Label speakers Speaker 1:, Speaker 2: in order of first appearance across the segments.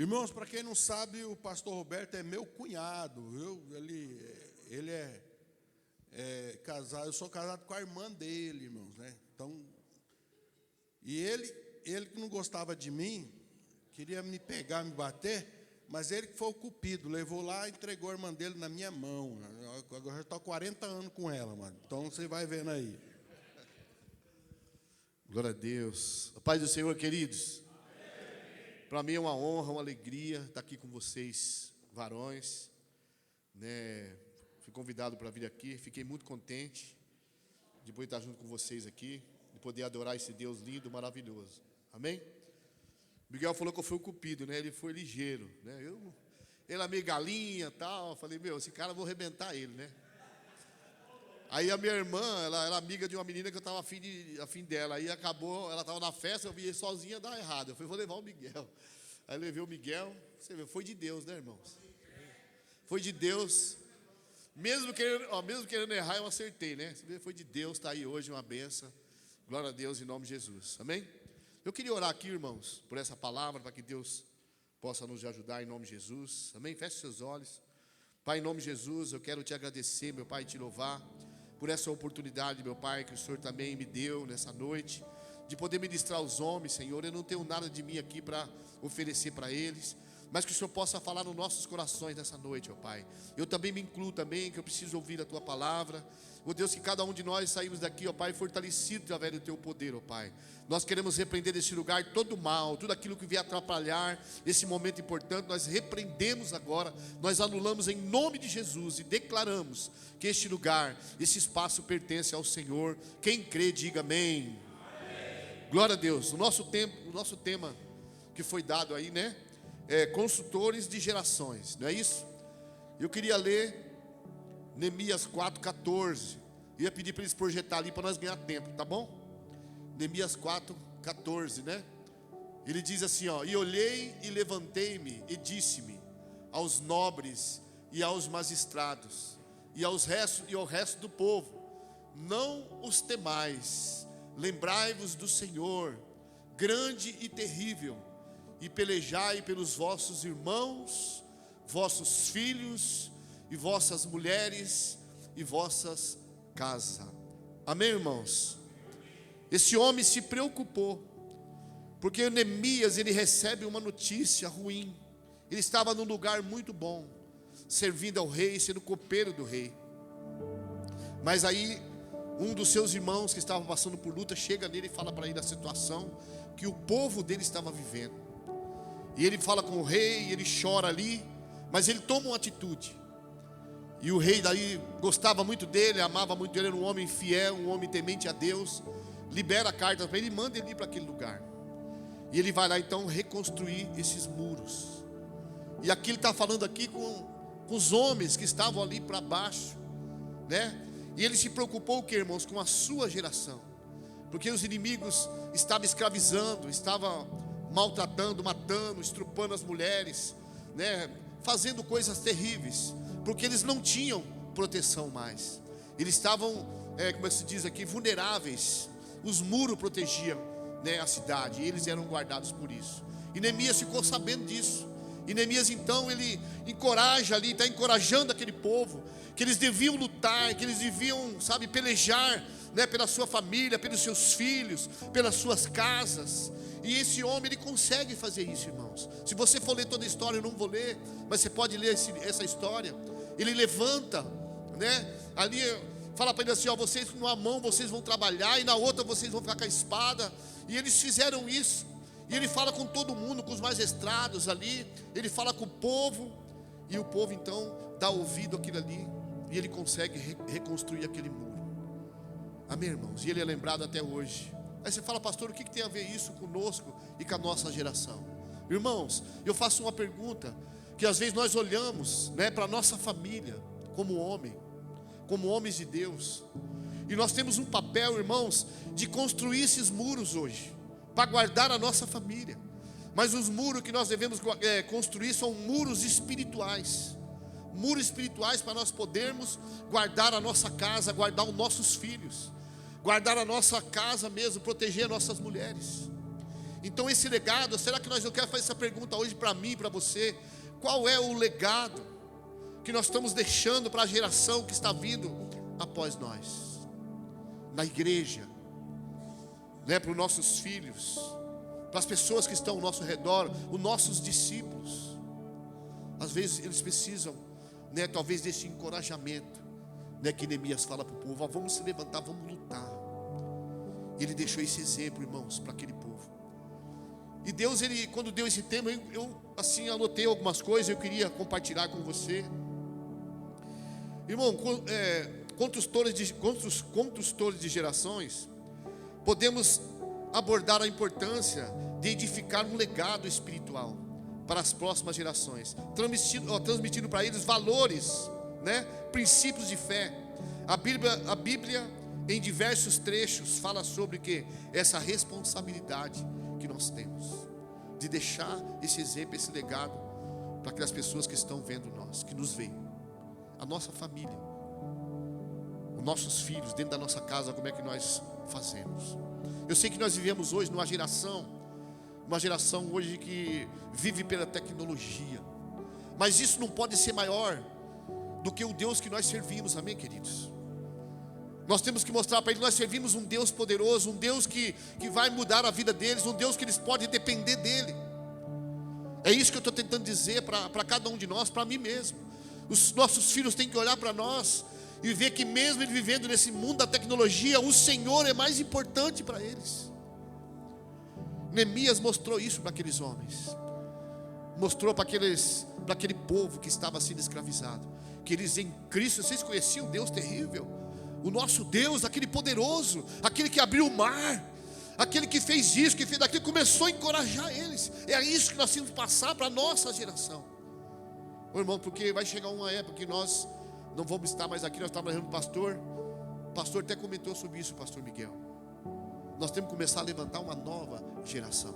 Speaker 1: Irmãos, para quem não sabe, o pastor Roberto é meu cunhado, viu? Ele é casado, eu sou casado com a irmã dele, irmãos, né? Então, e ele que não gostava de mim, queria me pegar, me bater, mas ele que foi o cupido, levou lá e entregou a irmã dele na minha mão. Agora eu já estou há 40 anos com ela, mano. Então você vai vendo aí.
Speaker 2: Glória a Deus. A paz do Senhor, queridos. Para mim é uma honra, uma alegria estar aqui com vocês, varões, né? Fui convidado para vir aqui, fiquei muito contente de poder estar junto com vocês aqui, de poder adorar esse Deus lindo, maravilhoso. Amém? Miguel falou que eu fui o cupido, né? Ele foi ligeiro, né? Ele é meio galinha e tal. Falei, esse cara eu vou arrebentar ele, né? Aí a minha irmã, ela era amiga de uma menina que eu estava afim dela. Aí acabou, ela estava na festa, eu vi ele sozinha dar errado. Eu falei, vou levar o Miguel. Aí levei o Miguel. Você vê, foi de Deus, né, irmãos? Foi de Deus. Mesmo querendo errar, eu acertei, né? Você vê, foi de Deus, está aí hoje uma benção. Glória a Deus em nome de Jesus. Amém? Eu queria orar aqui, irmãos, por essa palavra, para que Deus possa nos ajudar em nome de Jesus. Amém? Feche seus olhos. Pai, em nome de Jesus, eu quero te agradecer, meu Pai, e te louvar por essa oportunidade, meu Pai, que o Senhor também me deu nessa noite, de poder ministrar aos homens, Senhor. Eu não tenho nada de mim aqui para oferecer para eles, mas que o Senhor possa falar nos nossos corações nessa noite, ó Pai. Eu também me incluo também, que eu preciso ouvir a Tua palavra. Ó Deus, que cada um de nós saímos daqui, ó Pai, fortalecido através do Teu poder, ó Pai. Nós queremos repreender desse lugar todo mal, tudo aquilo que vier atrapalhar esse momento importante, nós repreendemos agora, nós anulamos em nome de Jesus e declaramos que este lugar, esse espaço pertence ao Senhor. Quem crê, diga amém. Amém. Glória a Deus. O nosso tema que foi dado aí, né? Consultores de gerações, não é isso? Eu queria ler Neemias 4:14. Ia pedir para eles projetar ali para nós ganhar tempo, tá bom? Neemias 4:14, né? Ele diz assim, ó: e olhei e levantei-me e disse-me aos nobres e aos magistrados e ao resto do povo: não os temais, lembrai-vos do Senhor, grande e terrível, e pelejai pelos vossos irmãos, vossos filhos e vossas mulheres e vossas casas. Amém, irmãos? Esse homem se preocupou, porque Neemias, ele recebe uma notícia ruim. Ele estava num lugar muito bom, servindo ao rei, sendo copeiro do rei. Mas aí, um dos seus irmãos que estava passando por luta, chega nele e fala para ele a situação que o povo dele estava vivendo. E ele fala com o rei, ele chora ali, mas ele toma uma atitude. E o rei daí gostava muito dele, amava muito ele, era um homem fiel, um homem temente a Deus. Libera a carta para ele e manda ele ir para aquele lugar. E ele vai lá então reconstruir esses muros. E aqui ele está falando aqui com os homens que estavam ali para baixo, né? E ele se preocupou o que, irmãos? Com a sua geração. Porque os inimigos estavam escravizando, estavam maltratando, matando, estrupando as mulheres, né? Fazendo coisas terríveis, porque eles não tinham proteção mais. Eles estavam, como se diz aqui, vulneráveis. Os muros protegiam, né, a cidade, e eles eram guardados por isso. E Neemias ficou sabendo disso. E Neemias então, ele encoraja ali, está encorajando aquele povo, que eles deviam lutar, que eles deviam, pelejar, né, pela sua família, pelos seus filhos, pelas suas casas. E esse homem, ele consegue fazer isso, irmãos. Se você for ler toda a história, eu não vou ler, mas você pode ler essa história. Ele levanta, né, ali fala para ele assim, ó: vocês numa mão vocês vão trabalhar e na outra vocês vão ficar com a espada. E eles fizeram isso. E ele fala com todo mundo, com os magistrados ali. Ele fala com o povo. E o povo então dá ouvido àquilo ali. E ele consegue reconstruir aquele muro. Amém, irmãos? E ele é lembrado até hoje. Aí você fala: pastor, o que tem a ver isso conosco e com a nossa geração? Irmãos, eu faço uma pergunta, que às vezes nós olhamos, né, para a nossa família como homem, como homens de Deus, e nós temos um papel, irmãos, de construir esses muros hoje, para guardar a nossa família. Mas os muros que nós devemos construir são muros espirituais. Muros espirituais para nós podermos guardar a nossa casa, guardar os nossos filhos, guardar a nossa casa mesmo, proteger as nossas mulheres. Então esse legado, será que nós não queremos fazer essa pergunta hoje para mim, para você? Qual é o legado que nós estamos deixando para a geração que está vindo após nós? Na igreja, né, para os nossos filhos, para as pessoas que estão ao nosso redor, os nossos discípulos. Às vezes eles precisam, né, talvez desse encorajamento, né, que Neemias fala para o povo: vamos se levantar, vamos lutar. Ele deixou esse exemplo, irmãos, para aquele povo. E Deus, ele, quando deu esse tema, eu assim anotei algumas coisas, eu queria compartilhar com você. Irmão, construtores de gerações, podemos abordar a importância de edificar um legado espiritual para as próximas gerações, transmitindo para eles valores, né, princípios de fé. A Bíblia em diversos trechos fala sobre que essa responsabilidade que nós temos de deixar esse exemplo, esse legado para aquelas pessoas que estão vendo nós, que nos veem, a nossa família, os nossos filhos dentro da nossa casa. Como é que nós fazemos? Eu sei que nós vivemos hoje numa geração hoje que vive pela tecnologia, mas isso não pode ser maior do que o Deus que nós servimos, amém, queridos? Nós temos que mostrar para eles que nós servimos um Deus poderoso, um Deus que vai mudar a vida deles, um Deus que eles podem depender dele. É isso que eu estou tentando dizer para cada um de nós, para mim mesmo. Os nossos filhos têm que olhar para nós e ver que mesmo eles vivendo nesse mundo da tecnologia, o Senhor é mais importante para eles. Neemias mostrou isso para aqueles homens, mostrou para aquele povo que estava sendo escravizado, que eles em Cristo, vocês conheciam Deus terrível, o nosso Deus, aquele poderoso, aquele que abriu o mar, aquele que fez isso, que fez daquilo, começou a encorajar eles. É isso que nós temos que passar para a nossa geração, irmão, porque vai chegar uma época que nós não vamos estar mais aqui. Nós estávamos falando o pastor até comentou sobre isso, o pastor Miguel. Nós temos que começar a levantar uma nova geração,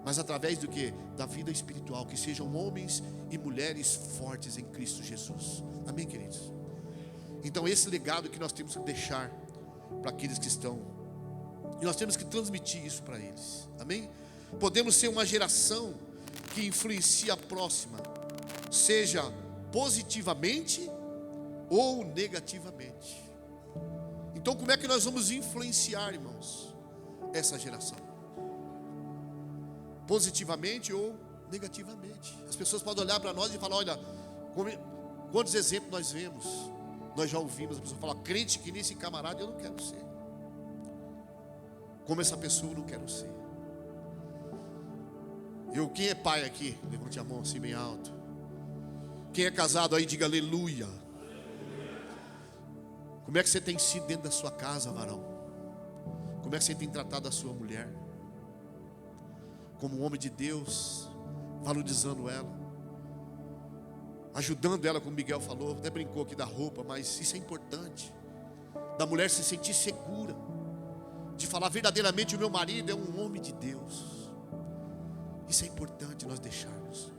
Speaker 2: mas através do que? Da vida espiritual, que sejam homens e mulheres fortes em Cristo Jesus, amém, queridos? Então esse legado que nós temos que deixar para aqueles que estão, e nós temos que transmitir isso para eles, amém? Podemos ser uma geração que influencia a próxima, seja positivamente ou negativamente. Então como é que nós vamos influenciar, irmãos, essa geração? Positivamente ou negativamente. As pessoas podem olhar para nós e falar: olha, quantos exemplos nós vemos, nós já ouvimos a pessoa falar: crente que nesse camarada eu não quero ser, como essa pessoa eu não quero ser. Quem é pai aqui? Levante a mão assim bem alto. Quem é casado aí, diga aleluia. Como é que você tem sido dentro da sua casa, varão? Como é que você tem tratado a sua mulher? Como um homem de Deus, valorizando ela, ajudando ela, como Miguel falou, até brincou aqui da roupa, mas isso é importante, da mulher se sentir segura, de falar verdadeiramente: o meu marido é um homem de Deus. Isso é importante nós deixarmos.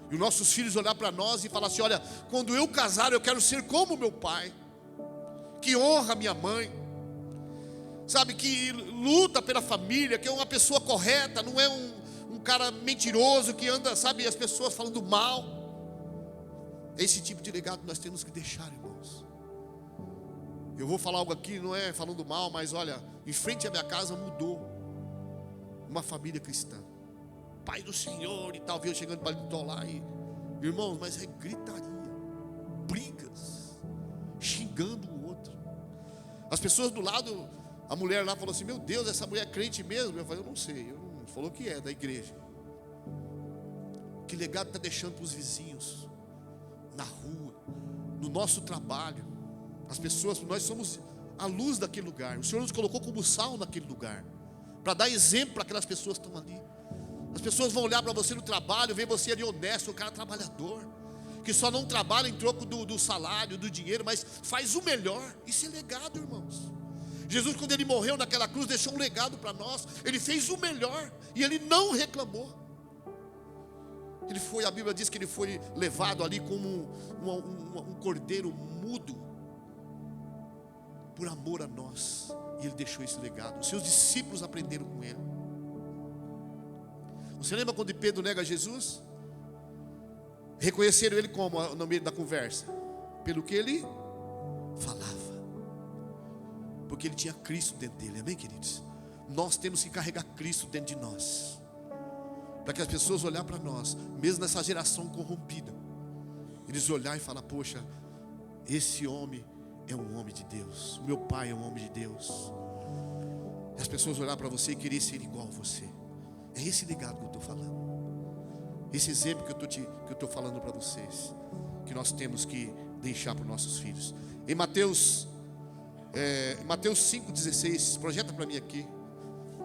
Speaker 2: E os nossos filhos olhar para nós e falar assim: olha, quando eu casar eu quero ser como meu pai, que honra minha mãe, sabe, que luta pela família, que é uma pessoa correta, não é um cara mentiroso que anda, sabe, as pessoas falando mal. Esse tipo de legado nós temos que deixar, irmãos. Eu vou falar algo aqui, não é falando mal, mas olha, em frente à minha casa mudou uma família cristã, pai do Senhor e tal, veio chegando para lá e, irmãos, mas é gritaria, brigas, xingando o outro. As pessoas do lado, a mulher lá falou assim: meu Deus, essa mulher é crente mesmo? Eu falei: eu não sei, falou que é da igreja. Que legado está deixando para os vizinhos, na rua, no nosso trabalho? As pessoas, nós somos a luz daquele lugar. O Senhor nos colocou como sal naquele lugar, para dar exemplo para aquelas pessoas que estão ali. As pessoas vão olhar para você no trabalho, ver você ali honesto, um cara trabalhador, que só não trabalha em troco do salário, do dinheiro, mas faz o melhor. Isso é legado, irmãos. Jesus, quando ele morreu naquela cruz, deixou um legado para nós. Ele fez o melhor e ele não reclamou. A Bíblia diz que ele foi levado ali como um cordeiro mudo, por amor a nós. E ele deixou esse legado. Os seus discípulos aprenderam com ele. Você lembra quando Pedro nega Jesus? Reconheceram ele como no meio da conversa? Pelo que ele falava. Porque ele tinha Cristo dentro dele, amém, queridos? Nós temos que carregar Cristo dentro de nós, para que as pessoas olhem para nós, mesmo nessa geração corrompida, eles olharem e falar: poxa, esse homem é um homem de Deus, o meu pai é um homem de Deus. E as pessoas olhar para você e querer ser igual a você. É esse legado que eu estou falando, esse exemplo que eu estou falando para vocês, que nós temos que deixar para os nossos filhos. Em Mateus 5,16, projeta para mim aqui,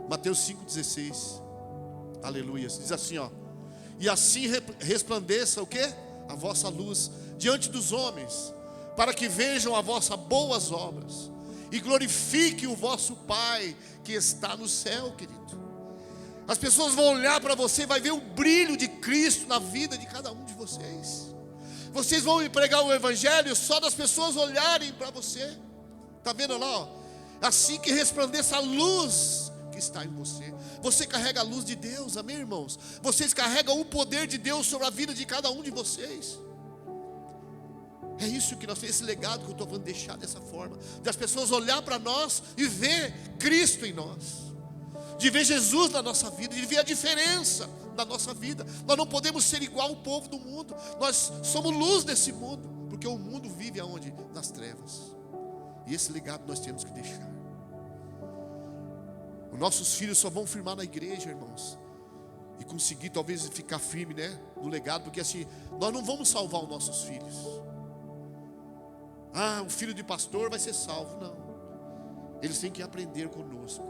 Speaker 2: Mateus 5,16, aleluia, diz assim, ó: e assim resplandeça o quê? A vossa luz diante dos homens, para que vejam as vossas boas obras e glorifiquem o vosso Pai que está no céu, querido. As pessoas vão olhar para você e vai ver o brilho de Cristo na vida de cada um de vocês. Vocês vão pregar o evangelho só das pessoas olharem para você. Está vendo lá, ó? Assim que resplandeça a luz que está em você. Você carrega a luz de Deus, amém, irmãos? Vocês carregam o poder de Deus sobre a vida de cada um de vocês. É isso que nós temos, esse legado que eu estou falando, deixar dessa forma, das pessoas olhar para nós e ver Cristo em nós, de ver Jesus na nossa vida, de ver a diferença da nossa vida. Nós não podemos ser igual ao povo do mundo. Nós somos luz desse mundo, porque o mundo vive aonde? Nas trevas. E esse legado nós temos que deixar. Os nossos filhos só vão firmar na igreja, irmãos, e conseguir talvez ficar firme, né, no legado, porque assim, nós não vamos salvar os nossos filhos. Ah, o filho de pastor vai ser salvo. Não. Eles têm que aprender conosco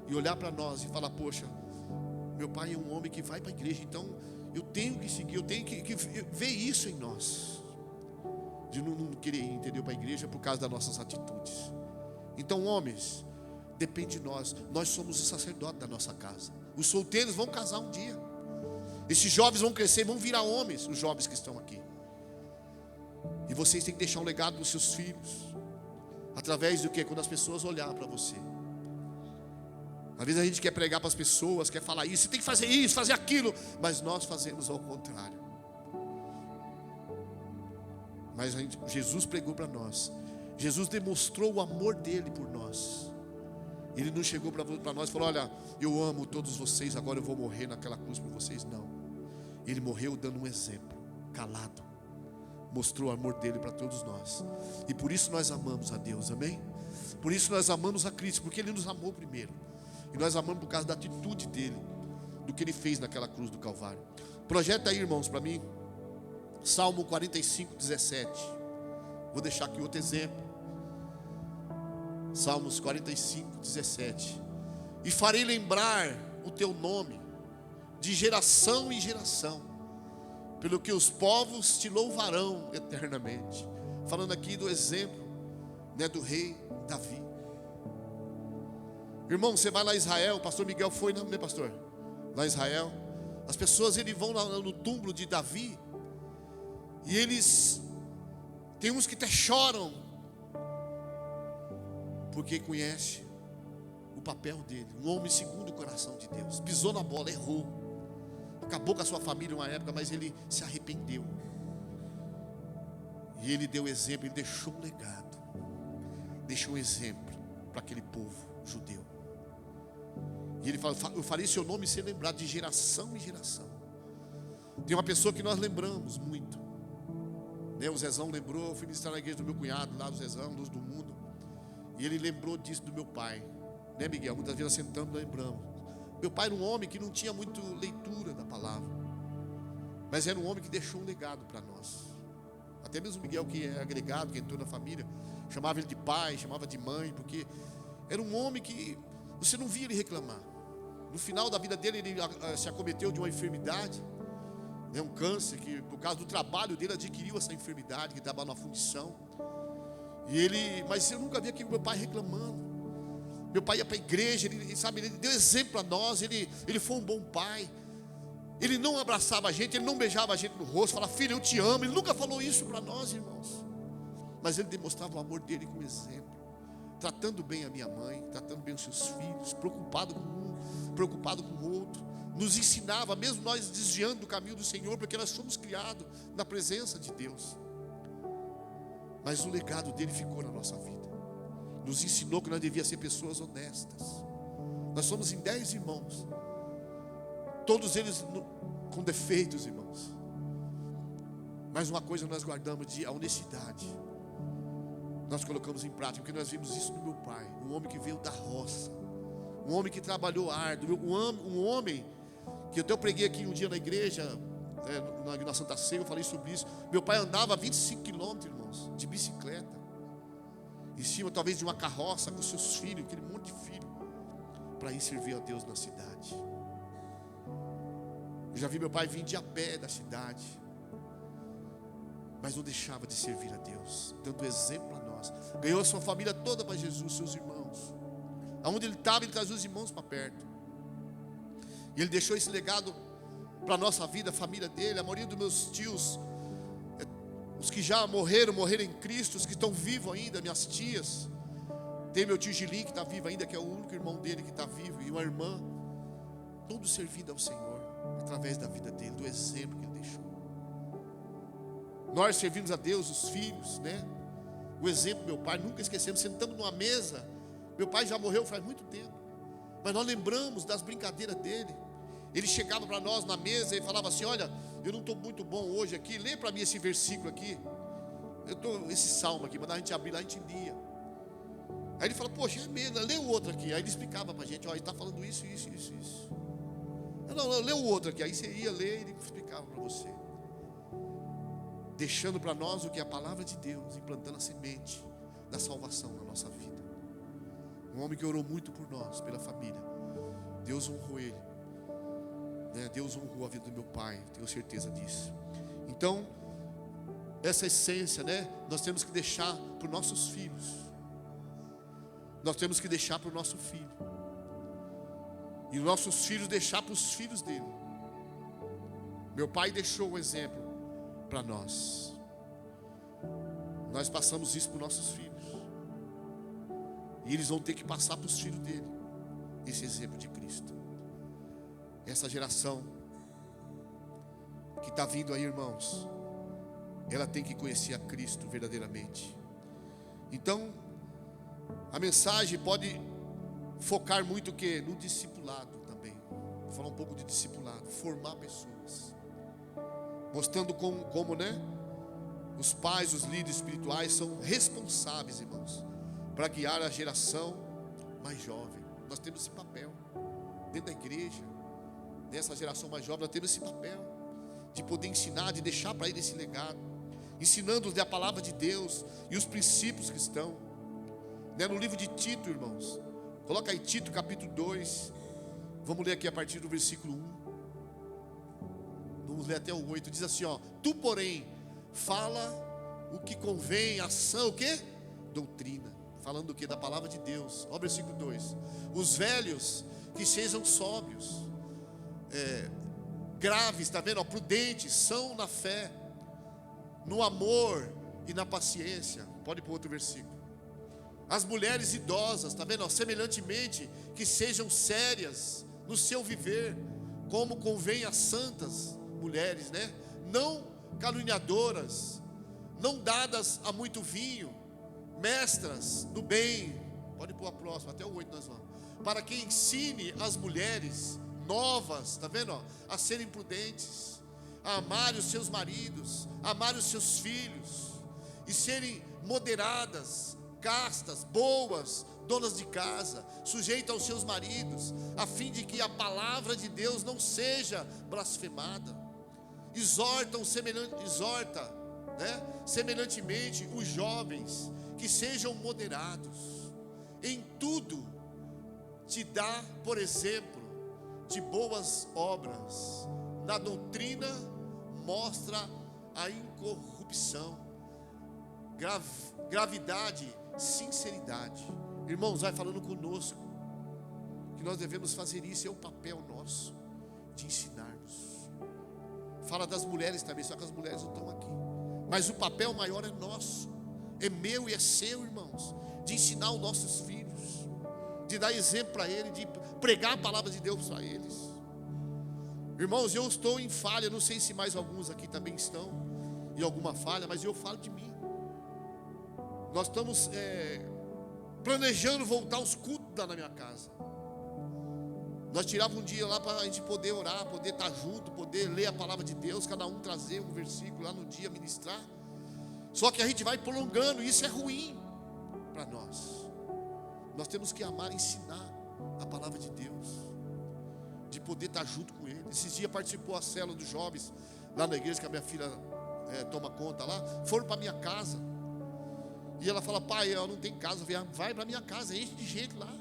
Speaker 2: e olhar para nós e falar: poxa, meu pai é um homem que vai para a igreja, então eu tenho que seguir, eu tenho que ver isso em nós, de não querer ir, entendeu, para a igreja por causa das nossas atitudes. Então, homens, depende de nós. Nós somos o sacerdote da nossa casa. Os solteiros vão casar um dia. Esses jovens vão crescer, vão virar homens, os jovens que estão aqui. E vocês têm que deixar um legado para os seus filhos. Através do que? Quando as pessoas olharem para você. Às vezes a gente quer pregar para as pessoas, quer falar isso, você tem que fazer isso, fazer aquilo, mas nós fazemos ao contrário. Mas Jesus pregou para nós. Jesus demonstrou o amor dele por nós. Ele não chegou para nós e falou: olha, eu amo todos vocês, agora eu vou morrer naquela cruz por vocês. Não. Ele morreu dando um exemplo, calado. Mostrou o amor dele para todos nós. E por isso nós amamos a Deus, amém? Por isso nós amamos a Cristo, porque ele nos amou primeiro. E nós amamos por causa da atitude dele, do que ele fez naquela cruz do Calvário. Projeta aí, irmãos, para mim, Salmo 45:17. Vou deixar aqui outro exemplo. Salmos 45:17. E farei lembrar o teu nome de geração em geração, pelo que os povos te louvarão eternamente. Falando aqui do exemplo, né, do rei Davi. Irmão, você vai lá em Israel, o pastor Miguel foi, não, né, pastor? Lá em Israel, as pessoas eles vão lá no túmulo de Davi, e eles, tem uns que até choram, porque conhece o papel dele, um homem segundo o coração de Deus. Pisou na bola, errou, acabou com a sua família uma época, mas ele se arrependeu. E ele deu exemplo, ele deixou um legado, deixou um exemplo para aquele povo judeu. E ele fala: eu farei seu nome ser lembrado de geração em geração. Tem uma pessoa que nós lembramos muito, né? O Zezão lembrou, eu fui ministrar na igreja do meu cunhado, lá do Zezão, Luz do Mundo. E ele lembrou disso do meu pai, né, Miguel? Muitas vezes nós sentamos e lembramos. Meu pai era um homem que não tinha muito leitura da palavra, mas era um homem que deixou um legado para nós. Até mesmo o Miguel, que é agregado, que entrou na família, chamava ele de pai, chamava de mãe, porque era um homem que você não via ele reclamar. No final da vida dele, ele se acometeu de uma enfermidade, né, um câncer, que por causa do trabalho dele adquiriu essa enfermidade, que estava numa fundição. Mas eu nunca vi aqui meu pai reclamando. Meu pai ia para a igreja, ele deu exemplo para nós, ele foi um bom pai. Ele não abraçava a gente, ele não beijava a gente no rosto, falava: filho, eu te amo. Ele nunca falou isso para nós, irmãos. Mas ele demonstrava o amor dele como exemplo tratando bem a minha mãe, tratando bem os seus filhos, preocupado com um, preocupado com o outro. Nos ensinava, mesmo nós desviando do caminho do Senhor, porque nós fomos criados na presença de Deus. Mas o legado dele ficou na nossa vida. Nos ensinou que nós devíamos ser pessoas honestas. Nós somos em 10 irmãos, todos eles com defeitos, irmãos. Mas uma coisa nós guardamos, a honestidade. Nós colocamos em prática, porque nós vimos isso no meu pai. Um homem que veio da roça, um homem que trabalhou árduo, um homem que eu preguei aqui um dia na igreja, na Santa Ceia, eu falei sobre isso. Meu pai andava 25 quilômetros, irmãos, de bicicleta, em cima talvez de uma carroça com seus filhos, aquele monte de filho, para ir servir a Deus na cidade. Eu já vi meu pai vir de a pé da cidade, mas não deixava de servir a Deus, dando exemplo a nós. Ganhou a sua família toda para Jesus, seus irmãos. Aonde ele estava, ele trazia os irmãos para perto. E ele deixou esse legado para a nossa vida, a família dele. A maioria dos meus tios, os que já morreram em Cristo, os que estão vivos ainda, minhas tias. Tem meu tio Gilim que está vivo ainda, que é o único irmão dele que está vivo, e uma irmã. Todos servindo ao Senhor, através da vida dele, do exemplo que ele deixou. Nós servimos a Deus, os filhos, né? O exemplo do meu pai, nunca esquecemos, sentamos numa mesa. Meu pai já morreu faz muito tempo, mas nós lembramos das brincadeiras dele. Ele chegava para nós na mesa e falava assim: olha, eu não estou muito bom hoje aqui, lê para mim esse versículo aqui, esse salmo aqui, mas a gente abria lá, a gente lia. Aí ele fala: poxa, é mesmo, lê o outro aqui. Aí ele explicava para a gente: ó, ele está falando isso. Não, lê o outro aqui. Aí você ia ler e ele explicava para você, deixando para nós o que é a palavra de Deus, implantando a semente da salvação na nossa vida. Um homem que orou muito por nós, pela família. Deus honrou ele, né? Deus honrou a vida do meu pai, tenho certeza disso. Então, essa essência, né? Nós temos que deixar para os nossos filhos. Nós temos que deixar para o nosso filho, e os nossos filhos deixar para os filhos dele. Meu pai deixou um exemplo para nós. Nós passamos isso para os nossos filhos, e eles vão ter que passar para os filhos dele esse exemplo de Cristo. Essa geração que está vindo aí, irmãos, ela tem que conhecer a Cristo verdadeiramente. Então, a mensagem pode focar muito o quê? No discipulado também. Vou falar um pouco de discipulado, formar pessoas, mostrando como, né? Os pais, os líderes espirituais são responsáveis, irmãos, para guiar a geração mais jovem. Nós temos esse papel dentro da igreja, nessa geração mais jovem. Nós temos esse papel de poder ensinar, de deixar para eles esse legado, ensinando-lhes a palavra de Deus e os princípios que estão, né, no livro de Tito, irmãos. Coloca aí Tito capítulo 2. Vamos ler aqui a partir do versículo 1. Vamos ler até o 8. Diz assim, ó: tu, porém, fala o que convém, ação, o quê? Doutrina. Falando do quê? Da palavra de Deus. Ó, versículo 2. Os velhos que sejam sóbrios, graves, está vendo? Ó, prudentes, são na fé, no amor e na paciência. Pode ir para outro versículo. As mulheres idosas, está vendo? Ó, semelhantemente, que sejam sérias no seu viver, como convém às santas mulheres, né? Não caluniadoras, não dadas a muito vinho, mestras do bem. Pode pôr a próxima, até o 8 nós vamos. Para que ensine as mulheres novas, está vendo? Ó, a serem prudentes, a amarem os seus maridos, a amarem os seus filhos, e serem moderadas, castas, boas, donas de casa, sujeitas aos seus maridos, a fim de que a palavra de Deus não seja blasfemada. Exorta, né, semelhantemente os jovens, que sejam moderados. Em tudo te dá, por exemplo, de boas obras. Na doutrina mostra a incorrupção, gravidade, sinceridade. Irmãos, vai falando conosco que nós devemos fazer isso. É o papel nosso de ensinarmos. Fala das mulheres também, só que as mulheres não estão aqui, mas o papel maior é nosso, é meu e é seu, irmãos, de ensinar os nossos filhos, de dar exemplo para eles, de pregar a palavra de Deus para eles. Irmãos, eu estou em falha, não sei se mais alguns aqui também estão em alguma falha, mas eu falo de mim. Nós estamos planejando voltar aos cultos lá na minha casa. Nós tirávamos um dia lá para a gente poder orar, poder estar junto, poder ler a palavra de Deus, cada um trazer um versículo lá no dia, ministrar. Só que a gente vai prolongando, e isso é ruim para nós. Nós temos que amar e ensinar a palavra de Deus, de poder estar junto com Ele. Esses dias participou a célula dos jovens lá na igreja que a minha filha toma conta lá. Foram para minha casa. E ela fala: pai, eu não tenho casa. Vai para minha casa, enche de gente lá.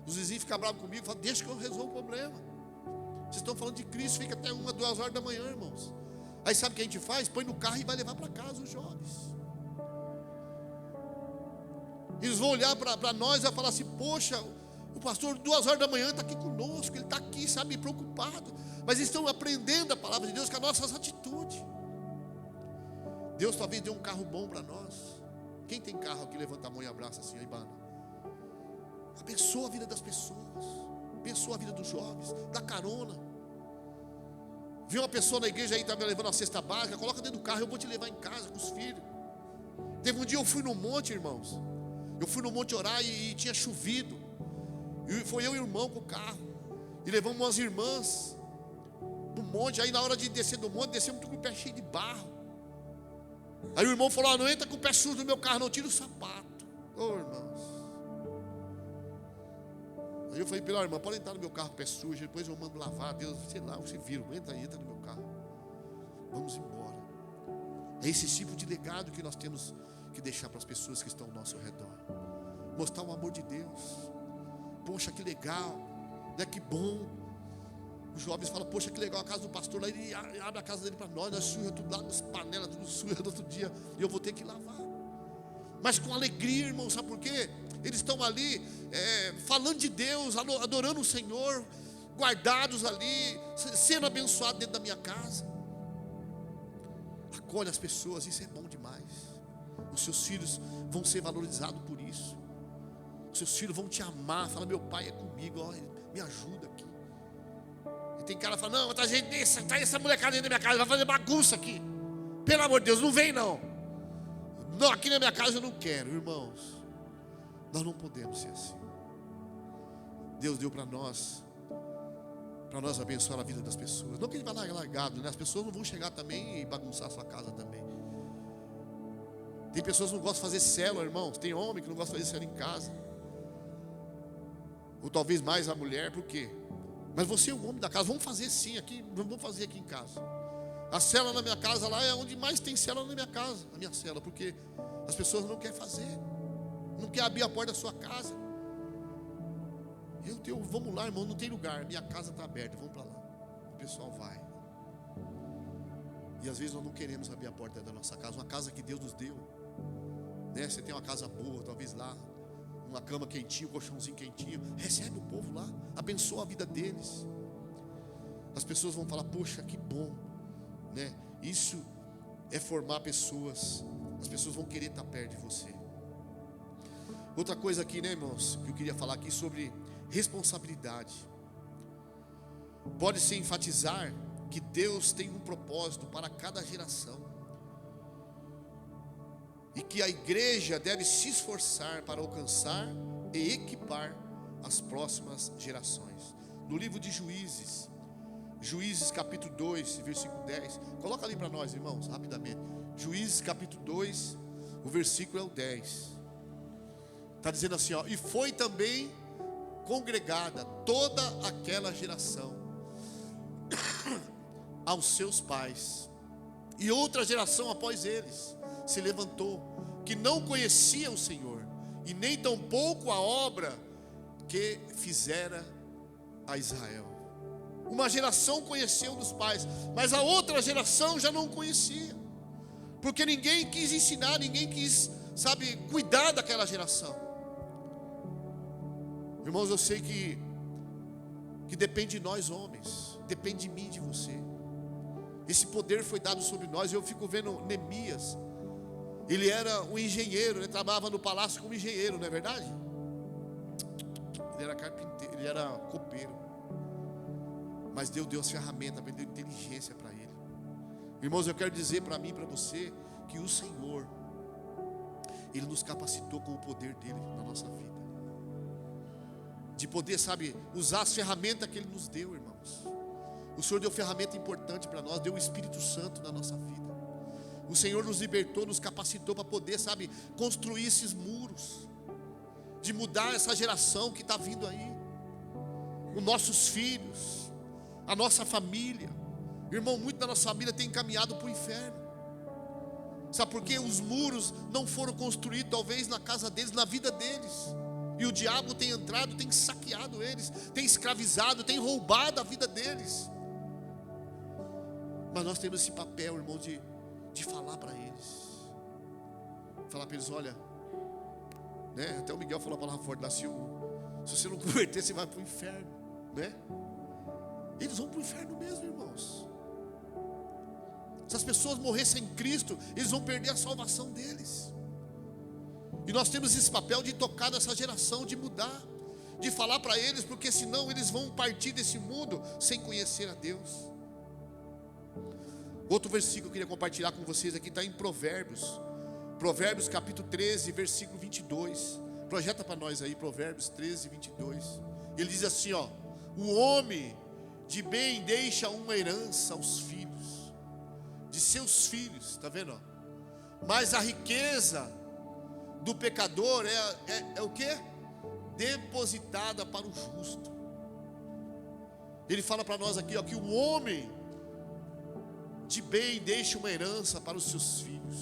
Speaker 2: Os vizinhos ficam bravos comigo, falam: deixa que eu resolvo o problema. Vocês estão falando de Cristo, fica até 1, 2 horas da manhã, irmãos. Aí sabe o que a gente faz? Põe no carro e vai levar para casa os jovens. Eles vão olhar para nós e vai falar assim: poxa, o pastor 2 horas da manhã está aqui conosco, ele está aqui, sabe, preocupado. Mas eles estão aprendendo a palavra de Deus com as nossas atitudes. Deus talvez dê um carro bom para nós. Quem tem carro aqui, levanta a mão e abraça assim, aí, Ibana. Abençoa a vida das pessoas, abençoa a vida dos jovens, dá carona. Viu uma pessoa na igreja aí, estava levando uma cesta básica, coloca dentro do carro, eu vou te levar em casa com os filhos. Teve um dia eu fui no monte, irmãos. Eu fui no monte orar e tinha chovido. E foi eu e o irmão com o carro. E levamos umas irmãs no monte. Aí na hora de descer do monte, descemos com o pé cheio de barro. Aí o irmão falou: não entra com o pé sujo no meu carro, não, tira o sapato. Irmãos. Aí eu falei para ela: irmã, pode entrar no meu carro com o pé sujo, depois eu mando lavar. Deus, sei lá, você vira, entra no meu carro. Vamos embora. É esse tipo de legado que nós temos que deixar para as pessoas que estão ao nosso redor. Mostrar o amor de Deus. Poxa, que legal, né? Que bom. Os jovens falam: poxa, que legal a casa do pastor. Lá ele abre a casa dele para nós suja tudo lá, as panelas, tudo suja do outro dia. E eu vou ter que lavar. Mas com alegria, irmão, sabe por quê? Eles estão ali falando de Deus, adorando o Senhor, guardados ali, sendo abençoados dentro da minha casa. Acolhe as pessoas, isso é bom demais. Os seus filhos vão ser valorizados por isso. Os seus filhos vão te amar. Fala: meu pai é comigo, ó, me ajuda aqui. E tem cara que fala: não, tá essa molecada dentro da minha casa, vai fazer bagunça aqui. Pelo amor de Deus, não vem não. Não, aqui na minha casa eu não quero. Irmãos, nós não podemos ser assim. Deus deu para nós abençoar a vida das pessoas. Não que Ele vai largado, né? As pessoas não vão chegar também e bagunçar a sua casa também. Tem pessoas que não gostam de fazer célula, irmãos. Tem homem que não gosta de fazer célula em casa. Ou talvez mais a mulher, por quê? Mas você é o homem da casa. Vamos fazer sim aqui, vamos fazer aqui em casa. A célula na minha casa lá é onde mais tem célula na minha casa, a minha célula, porque as pessoas não querem fazer, não querem abrir a porta da sua casa. Vamos lá, irmão, não tem lugar, minha casa está aberta, vamos para lá. O pessoal vai. E às vezes nós não queremos abrir a porta da nossa casa, uma casa que Deus nos deu, né? Você tem uma casa boa, talvez lá, uma cama quentinha, um colchãozinho quentinho, recebe o povo lá, abençoa a vida deles. As pessoas vão falar: poxa, que bom, né? Isso é formar pessoas. As pessoas vão querer estar perto de você. Outra coisa aqui, né, irmãos, que eu queria falar aqui sobre responsabilidade. Pode-se enfatizar que Deus tem um propósito para cada geração, e que a igreja deve se esforçar para alcançar e equipar as próximas gerações. No livro de Juízes capítulo 2, versículo 10. Coloca ali para nós, irmãos, rapidamente. Juízes capítulo 2, o versículo é o 10. Está dizendo assim, ó: e foi também congregada toda aquela geração aos seus pais, e outra geração após eles se levantou, que não conhecia o Senhor, e nem tampouco a obra que fizera a Israel. Uma geração conheceu dos pais, mas a outra geração já não conhecia, porque ninguém quis ensinar, ninguém quis, cuidar daquela geração. Irmãos, eu sei que depende de nós homens, depende de mim, de você. Esse poder foi dado sobre nós. Eu fico vendo Neemias, Ele era um engenheiro, ele trabalhava no palácio como engenheiro, não é verdade? Ele era carpinteiro, ele era copeiro. Mas Deus deu as ferramentas, deu inteligência para ele. Irmãos, eu quero dizer para mim e para você que o Senhor, Ele nos capacitou com o poder dEle na nossa vida. De poder, sabe, usar as ferramentas que Ele nos deu, irmãos. O Senhor deu ferramenta importante para nós, deu o Espírito Santo na nossa vida. O Senhor nos libertou, nos capacitou para poder, sabe, construir esses muros. De mudar essa geração que está vindo aí. Os nossos filhos, a nossa família. Irmão, muito da nossa família tem caminhado para o inferno. Sabe por quê? Os muros não foram construídos talvez na casa deles, na vida deles. E o diabo tem entrado, tem saqueado eles, tem escravizado, tem roubado a vida deles. Mas nós temos esse papel, irmão, de falar para eles. Falar para eles, olha, né? Até o Miguel falou a palavra forte lá, se você não converter, você vai para o inferno, né? Eles vão para o inferno mesmo, irmãos. Se as pessoas morressem em Cristo, eles vão perder a salvação deles. E nós temos esse papel de tocar nessa geração, de mudar, de falar para eles, porque senão eles vão partir desse mundo sem conhecer a Deus. Outro versículo que eu queria compartilhar com vocês aqui está em Provérbios. Provérbios capítulo 13, versículo 22. Projeta para nós aí, Provérbios 13, 22. Ele diz assim, ó: o homem de bem deixa uma herança aos filhos, de seus filhos, está vendo? Ó? Mas a riqueza do pecador é o que? Depositada para o justo. Ele fala para nós aqui, ó, que o homem de bem deixa uma herança para os seus filhos,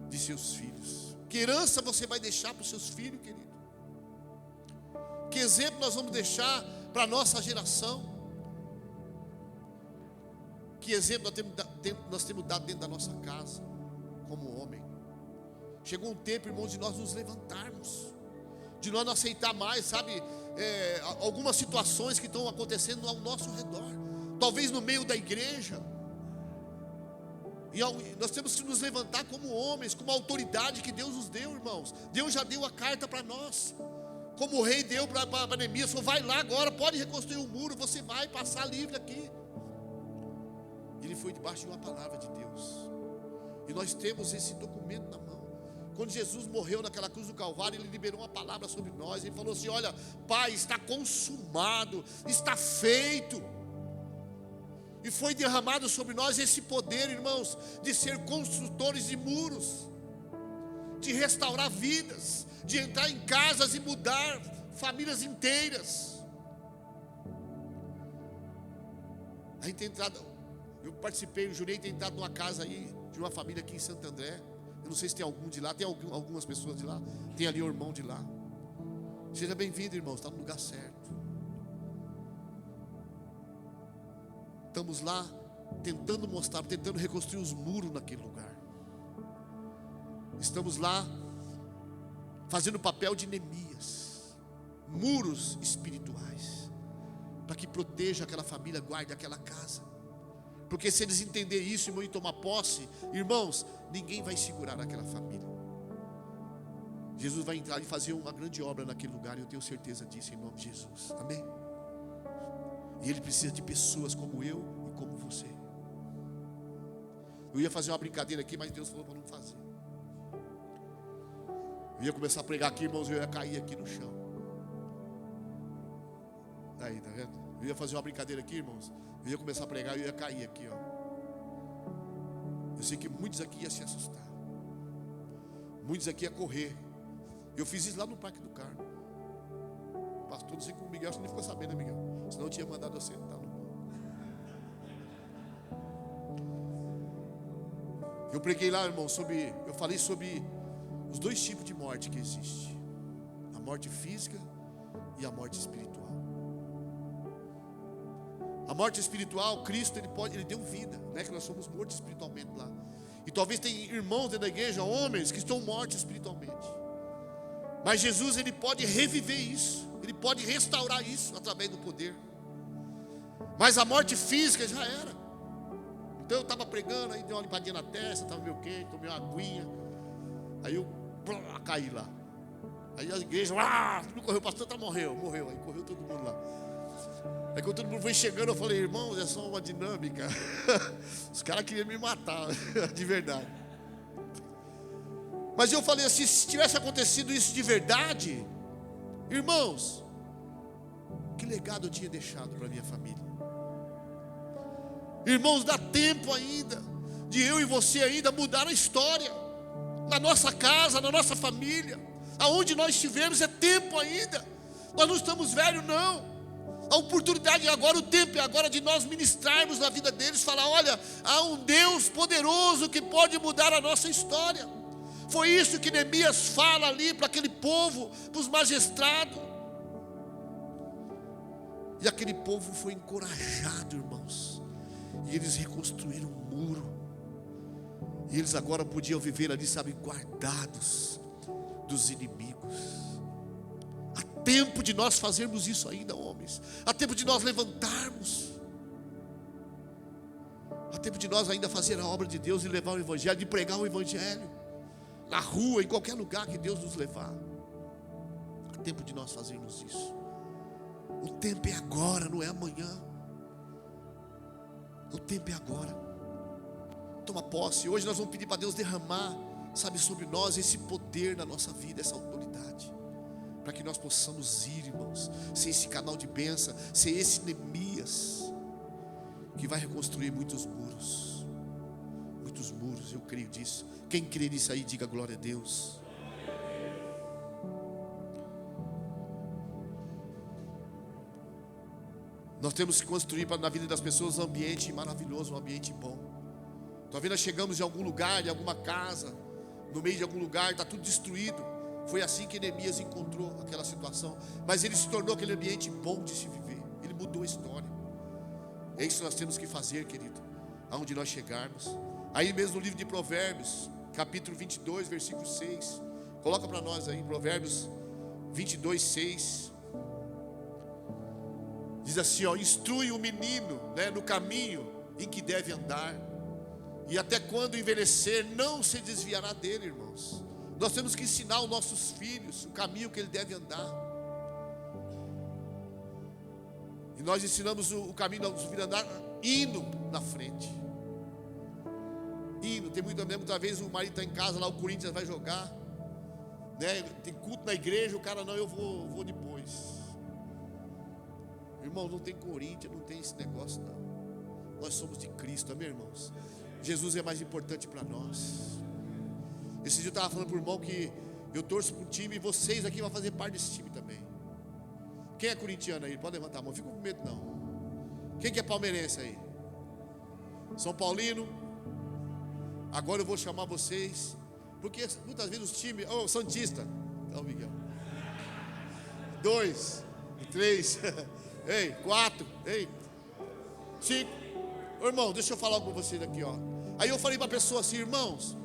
Speaker 2: de seus filhos. Que herança você vai deixar para os seus filhos, querido? Que exemplo nós vamos deixar para a nossa geração? Que exemplo nós temos dado dentro da nossa casa, como homem? Chegou um tempo, irmãos, de nós nos levantarmos, de nós não aceitar mais, sabe, algumas situações que estão acontecendo ao nosso redor, talvez no meio da igreja. E nós temos que nos levantar como homens, com a autoridade que Deus nos deu, irmãos. Deus já deu a carta para nós, como o rei deu para Neemias. Falou, vai lá agora, pode reconstruir o muro, você vai passar livre aqui. Ele foi debaixo de uma palavra de Deus. E nós temos esse documento na mão. Quando Jesus morreu naquela cruz do Calvário, Ele liberou uma palavra sobre nós. Ele falou assim, olha, Pai, está consumado, está feito. E foi derramado sobre nós esse poder, irmãos, de ser construtores de muros, de restaurar vidas, de entrar em casas e mudar famílias inteiras. A gente tem entrado, eu participei, eu jurei ter entrado numa casa aí, de uma família aqui em Santo André. Eu não sei se tem algum de lá, tem algumas pessoas de lá, tem ali o irmão de lá. Seja bem-vindo, irmão, está no lugar certo. Estamos lá tentando mostrar, tentando reconstruir os muros naquele lugar. Estamos lá fazendo o papel de Neemias, muros espirituais, para que proteja aquela família, guarde aquela casa. Porque se eles entenderem isso, irmão, e tomar posse, irmãos, ninguém vai segurar aquela família. Jesus vai entrar e fazer uma grande obra naquele lugar, e eu tenho certeza disso, em nome de Jesus, amém? E Ele precisa de pessoas como eu e como você. Eu ia fazer uma brincadeira aqui, mas Deus falou para não fazer. Eu ia começar a pregar aqui, irmãos, eu ia cair aqui no chão. Aí, tá vendo? Eu ia fazer uma brincadeira aqui, irmãos, eu ia começar a pregar e eu ia cair aqui, ó. Eu sei que muitos aqui iam se assustar, muitos aqui iam correr. Eu fiz isso lá no Parque do Carmo. Pastor, não sei como o Miguel, você nem ficou sabendo, né, Miguel? Senão eu tinha mandado eu sentar no banco. Eu preguei lá, irmão, eu falei sobre os dois tipos de morte que existe: a morte física e a morte espiritual. A morte espiritual, Cristo, Ele deu vida, né? Que nós somos mortos espiritualmente lá. E talvez tem irmãos dentro da igreja, homens, que estão mortos espiritualmente. Mas Jesus, Ele pode reviver isso, Ele pode restaurar isso através do poder. Mas a morte física já era. Então eu estava pregando, aí dei uma limpadinha na testa, estava meio quente, tomei uma aguinha. Aí eu caí lá. Aí a igreja, tudo correu, o pastor morreu. Aí correu todo mundo lá. Aí quando todo mundo foi chegando, eu falei, irmãos, é só uma dinâmica. Os caras queriam me matar, de verdade. Mas eu falei assim, se tivesse acontecido isso de verdade, irmãos, que legado eu tinha deixado para minha família. Irmãos, dá tempo ainda de eu e você ainda mudar a história. Na nossa casa, na nossa família, aonde nós estivermos, é tempo ainda. Nós não estamos velhos, não. A oportunidade é agora, o tempo é agora de nós ministrarmos na vida deles, falar, olha, há um Deus poderoso que pode mudar a nossa história. Foi isso que Neemias fala ali para aquele povo, para os magistrados. E aquele povo foi encorajado, irmãos. E eles reconstruíram um muro. E eles agora podiam viver ali, sabe, guardados dos inimigos. Há tempo de nós fazermos isso ainda, homens. Há tempo de nós levantarmos. Há tempo de nós ainda fazer a obra de Deus e levar o Evangelho, de pregar o Evangelho. Na rua, em qualquer lugar que Deus nos levar. Há tempo de nós fazermos isso. O tempo é agora, não é amanhã. O tempo é agora. Toma posse. Hoje nós vamos pedir para Deus derramar, sabe, sobre nós esse poder na nossa vida, essa autoridade, para que nós possamos ir, irmãos, ser esse canal de bênção, ser esse Neemias que vai reconstruir muitos muros. Muitos muros, eu creio disso. Quem crê nisso aí, diga glória a Deus. Nós temos que construir na vida das pessoas um ambiente maravilhoso, um ambiente bom. Talvez nós chegamos em algum lugar, em alguma casa, no meio de algum lugar, está tudo destruído. Foi assim que Neemias encontrou aquela situação. Mas ele se tornou aquele ambiente bom de se viver. Ele mudou a história. É isso que nós temos que fazer, querido, aonde nós chegarmos. Aí mesmo no livro de Provérbios, capítulo 22, versículo 6. Coloca para nós aí, Provérbios 22, 6. Diz assim, ó, instrui o menino, né, no caminho em que deve andar, e até quando envelhecer não se desviará dele, irmãos. Nós temos que ensinar aos nossos filhos o caminho que ele deve andar. E nós ensinamos o caminho dos nossos filhos a andar indo na frente. Indo, tem muita vez o marido está em casa, lá o Corinthians vai jogar, né, tem culto na igreja, o cara não, eu vou depois. Irmão, não tem Corinthians, não tem esse negócio não. Nós somos de Cristo, amém, irmãos? Jesus é mais importante para nós. Esse dia eu estava falando para o irmão que eu torço para um time e vocês aqui vão fazer parte desse time também. Quem é corintiano aí? Pode levantar a mão, não fica com medo não. Quem que é palmeirense aí? São Paulino? Agora eu vou chamar vocês, porque muitas vezes os times, Santista, então Miguel, 2, 3, ei, 4, ei, 5, irmão, deixa eu falar com vocês aqui, ó. Aí eu falei para a pessoa assim, irmãos,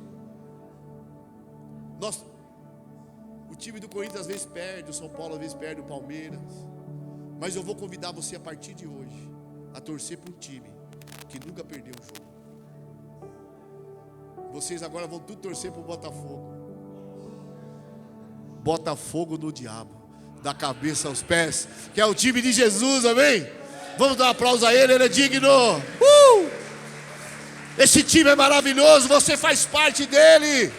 Speaker 2: o time do Corinthians às vezes perde, o São Paulo às vezes perde, o Palmeiras, mas eu vou convidar você a partir de hoje a torcer para um time que nunca perdeu o jogo. Vocês agora vão tudo torcer para o Botafogo. Botafogo no diabo, da cabeça aos pés, que é o time de Jesus, amém? Vamos dar um aplauso a ele é digno. Esse time é maravilhoso, você faz parte dele.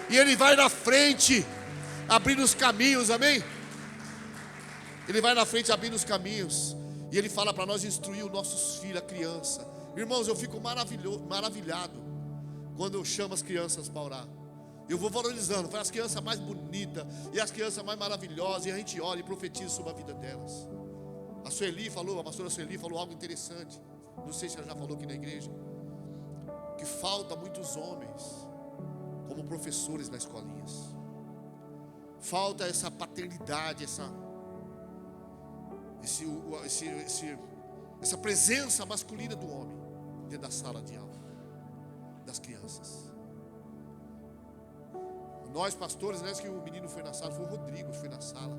Speaker 2: E ele vai na frente, abrindo os caminhos, amém? Ele vai na frente abrindo os caminhos. E ele fala para nós instruir os nossos filhos, a criança. Irmãos, eu fico maravilhado quando eu chamo as crianças para orar. Eu vou valorizando, faz as crianças mais bonitas e as crianças mais maravilhosas, e a gente ora e profetiza sobre a vida delas. A pastora Sueli falou algo interessante. Não sei se ela já falou aqui na igreja, que falta muitos homens como professores nas escolinhas. Falta essa paternidade, essa presença masculina do homem dentro da sala de aula das crianças. Nós pastores, né, que o menino foi na sala, foi o Rodrigo que foi na sala.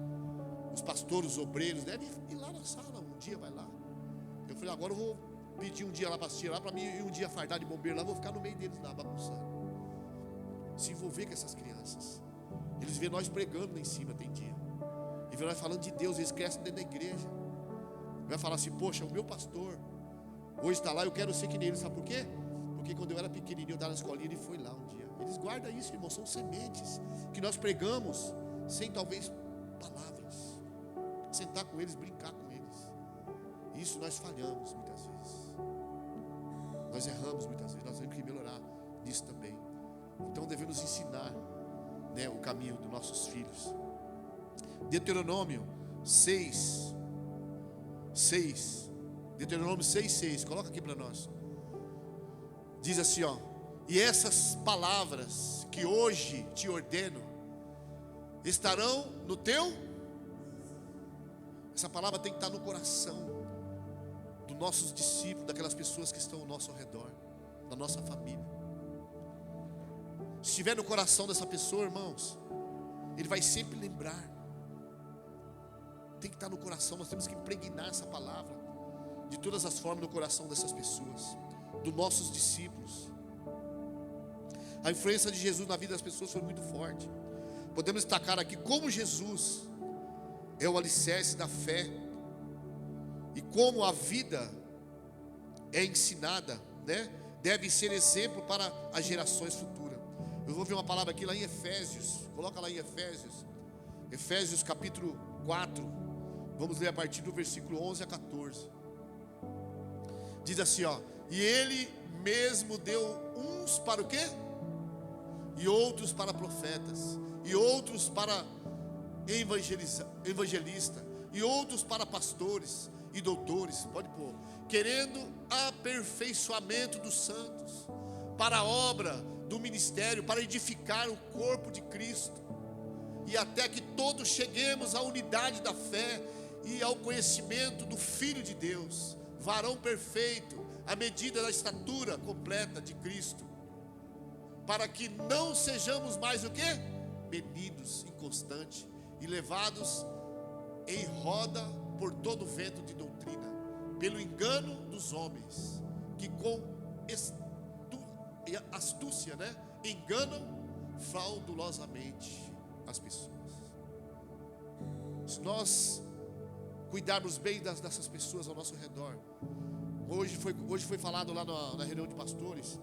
Speaker 2: Os pastores, os obreiros devem ir lá na sala, um dia vai lá. Eu falei, agora eu vou pedi um dia lá para assistir lá, para mim ir um dia fardar de bombeiro lá, vou ficar no meio deles lá, bagunçando. Se envolver com essas crianças. Eles vêem nós pregando lá em cima, tem dia. E vêem nós falando de Deus, eles crescem dentro da igreja. Vai falar assim, poxa, o meu pastor hoje está lá, eu quero ser que nem ele, sabe por quê? Porque quando eu era pequenininho, eu estava na escolinha, ele foi lá um dia. Eles guardam isso, irmão, são sementes que nós pregamos sem talvez palavras. Sentar com eles, brincar com eles. Isso nós falhamos muitas vezes. Nós erramos muitas vezes, nós temos que melhorar nisso também. Então devemos ensinar, né, o caminho dos nossos filhos. Deuteronômio 6. Deuteronômio 6:6. Coloca aqui para nós. Diz assim, ó: e essas palavras que hoje te ordeno estarão no teu. Essa palavra tem que estar no coração dos nossos discípulos, daquelas pessoas que estão ao nosso redor, da nossa família. Se estiver no coração dessa pessoa, irmãos, ele vai sempre lembrar. Tem que estar no coração. Nós temos que impregnar essa palavra de todas as formas no coração dessas pessoas, dos nossos discípulos. A influência de Jesus na vida das pessoas foi muito forte. Podemos destacar aqui como Jesus é o alicerce da fé e como a vida é ensinada, né? Deve ser exemplo para as gerações futuras. Eu vou ver uma palavra aqui lá em Efésios. Coloca lá em Efésios capítulo 4. Vamos ler a partir do versículo 11 a 14. Diz assim, ó: e ele mesmo deu uns para o quê? E outros para profetas, e outros para evangelista, e outros para pastores e doutores, pode pôr, querendo aperfeiçoamento dos santos, para a obra do ministério, para edificar o corpo de Cristo, e até que todos cheguemos à unidade da fé e ao conhecimento do Filho de Deus, varão perfeito, à medida da estatura completa de Cristo, para que não sejamos mais o quê? Meninos inconstantes e levados em roda por todo vento de doutrina, pelo engano dos homens, que com astúcia, né, enganam fraudulosamente as pessoas. Se nós cuidarmos bem dessas pessoas ao nosso redor, hoje foi falado lá na reunião de pastores,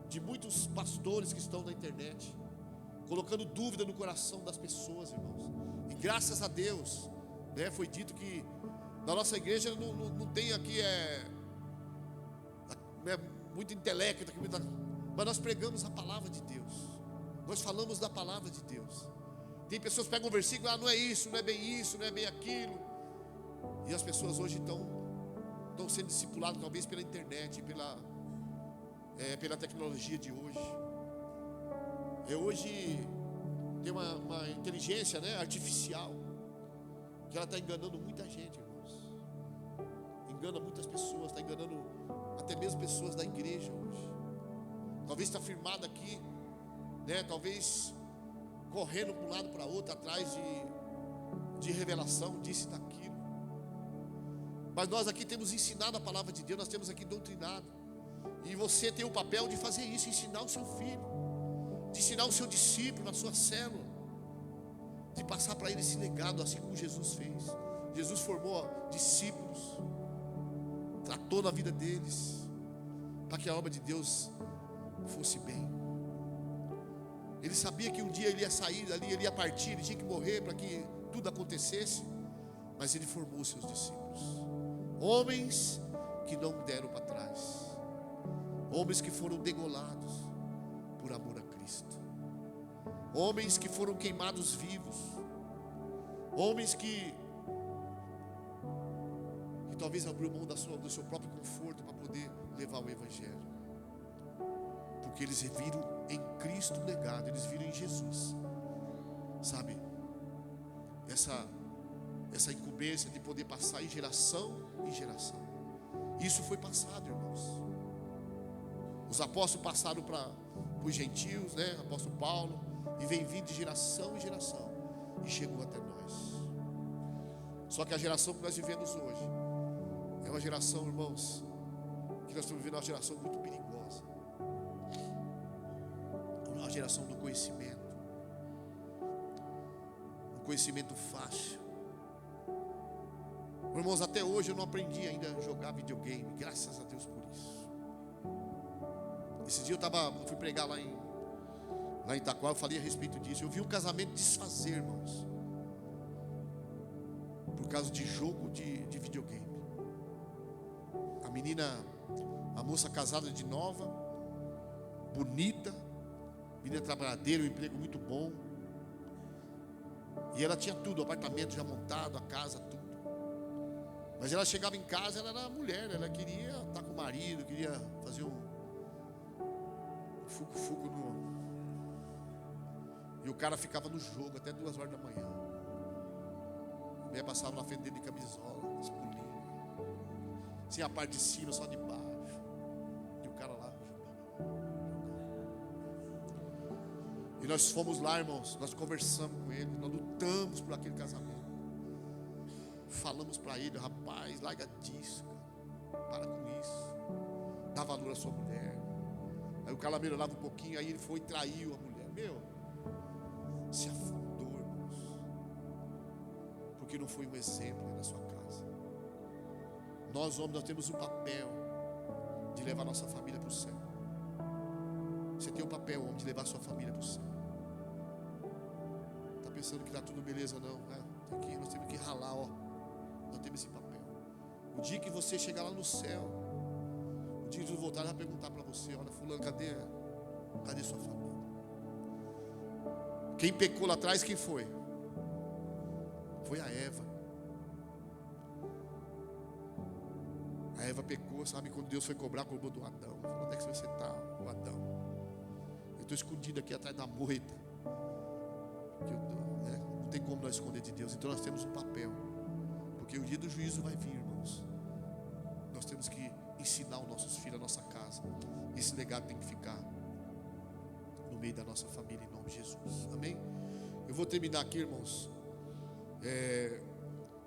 Speaker 2: de muitos pastores que estão na internet, colocando dúvida no coração das pessoas, irmãos. E graças a Deus, né, foi dito que na nossa igreja não tem aqui muito intelecto, mas nós pregamos a palavra de Deus. Nós falamos da palavra de Deus. Tem pessoas que pegam um versículo, não é isso, não é bem isso, não é bem aquilo. E as pessoas hoje estão sendo discipuladas talvez pela internet, pela tecnologia de hoje. Hoje tem uma inteligência, né, artificial, que ela está enganando muita gente, irmãos. Engana muitas pessoas, está enganando até mesmo pessoas da igreja hoje. Talvez está firmado aqui, né, talvez correndo para um lado para outro, atrás de revelação, disso e daquilo. Mas nós aqui temos ensinado a palavra de Deus, nós temos aqui doutrinado. E você tem o papel de fazer isso, ensinar o seu filho, de ensinar o seu discípulo na sua célula, de passar para ele esse legado, assim como Jesus fez. Jesus formou discípulos, tratou na vida deles, para que a obra de Deus fosse bem. Ele sabia que um dia ele ia sair dali, ele ia partir, ele tinha que morrer para que tudo acontecesse. Mas ele formou os seus discípulos, homens que não deram para trás, homens que foram degolados por amor a Cristo, homens que foram queimados vivos, homens que talvez abriu mão do seu próprio conforto para poder levar o Evangelho, porque eles viram em Cristo o legado, eles viram em Jesus, sabe, essa incumbência de poder passar em geração em geração. Isso foi passado, irmãos. Os apóstolos passaram para os gentios, né? Apóstolo Paulo, e vem vindo de geração em geração, e chegou até nós. Só que a geração que nós vivemos hoje é uma geração, irmãos, que nós estamos vivendo uma geração muito perigosa. Uma geração do conhecimento. Um conhecimento fácil. Irmãos, até hoje eu não aprendi ainda a jogar videogame. Graças a Deus por isso. Esse dia eu fui pregar lá em Itaquá, eu falei a respeito disso. Eu vi um casamento desfazer, irmãos, por causa de jogo de videogame. A moça casada de nova, bonita, menina trabalhadeira, um emprego muito bom. E ela tinha tudo, o apartamento já montado, a casa, tudo. Mas ela chegava em casa, ela era mulher, ela queria estar com o marido, queria fazer um fuco no... E o cara ficava no jogo até 2 horas da manhã. A mulher passava na frente dele de camisola, os pulinhos, sem a parte de cima, só de baixo. E o cara lá jogando. E nós fomos lá, irmãos, nós conversamos com ele, nós lutamos por aquele casamento. Falamos para ele: rapaz, larga disso, cara, para com isso, dá valor à sua mulher. Aí o cara melhorava um pouquinho, aí ele foi e traiu a mulher. Se afundou, irmãos, porque não foi um exemplo na sua casa. Nós homens, nós temos o papel de levar nossa família para o céu. Você tem o papel, homem, de levar sua família para o céu. Está pensando que está tudo beleza? Não, nós temos que ralar, ó. Nós temos esse papel. O dia que você chegar lá no céu, o dia que Jesus voltar, ele vai perguntar para você: olha, fulano, cadê sua família? Quem pecou lá atrás, quem foi? Foi a Eva. A Eva pecou, sabe? Quando Deus foi cobrar, cobrou do Adão. Falou: onde é que você está, o Adão? Eu estou escondido aqui atrás da moita. Não tem como nós esconder de Deus. Então nós temos um papel. Porque o dia do juízo vai vir, irmãos. Nós temos que ensinar os nossos filhos, a nossa casa. Esse legado tem que ficar no meio da nossa família, em nome de Jesus. Amém? Eu vou terminar aqui, irmãos.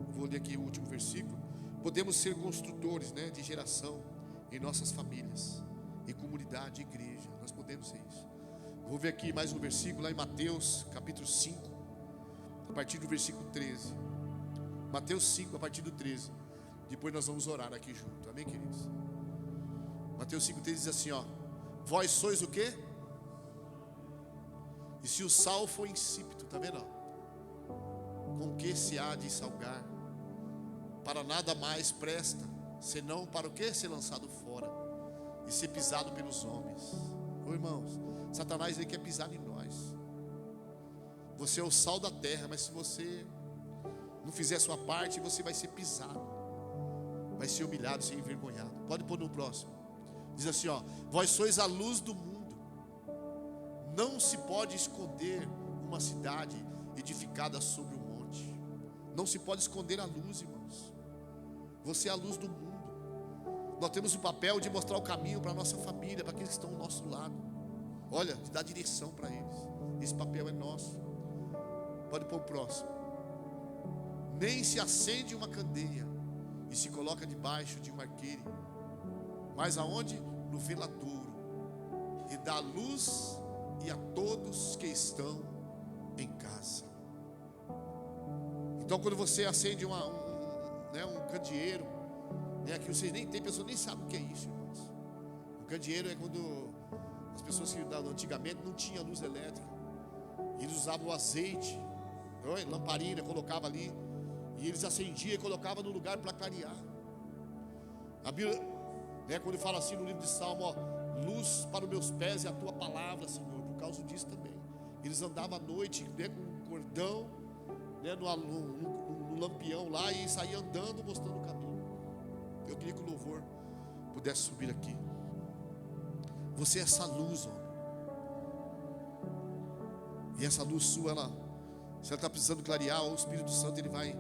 Speaker 2: Vou ler aqui o último versículo. Podemos ser construtores, de geração em nossas famílias, em comunidade, igreja. Nós podemos ser isso. Vou ver aqui mais um versículo lá em Mateus capítulo 5, a partir do versículo 13. Mateus 5, a partir do 13. Depois nós vamos orar aqui junto. Amém, queridos? Mateus 5, 13 diz assim, ó: vós sois o quê? E se o sal for insípido, tá vendo? Com que se há de salgar? Para nada mais presta, senão para o quê? Ser lançado fora e ser pisado pelos homens. Ô irmãos, Satanás ele quer pisar em nós. Você é o sal da terra, mas se você não fizer a sua parte, você vai ser pisado, vai ser humilhado, ser envergonhado. Pode pôr no próximo. Diz assim, ó: vós sois a luz do mundo. Não se pode esconder uma cidade edificada sobre um monte. Não se pode esconder a luz, irmãos. Você é a luz do mundo. Nós temos o papel de mostrar o caminho para a nossa família, para aqueles que estão ao nosso lado. Olha, de dar direção para eles. Esse papel é nosso. Pode pôr o próximo. Nem se acende uma candeia e se coloca debaixo de um arqueire, mas aonde? No veladouro, e dá luz e a todos que estão em casa. Então quando você acende um candeeiro, aqui vocês nem tem, pessoas nem sabem o que é isso, irmãos. O candeeiro é quando as pessoas que antigamente não tinham luz elétrica, eles usavam o azeite, lamparina, colocava ali, e eles acendiam e colocavam no lugar para clarear. A Bíblia, quando fala assim no livro de Salmo, ó: luz para os meus pés é a tua palavra, Senhor. Por causa disso também, eles andavam à noite, com um cordão, no lampião lá, e saíam andando, mostrando o caminho. Eu queria que o louvor pudesse subir aqui. Você é essa luz, homem. E essa luz sua, se ela está precisando clarear, o Espírito Santo ele vai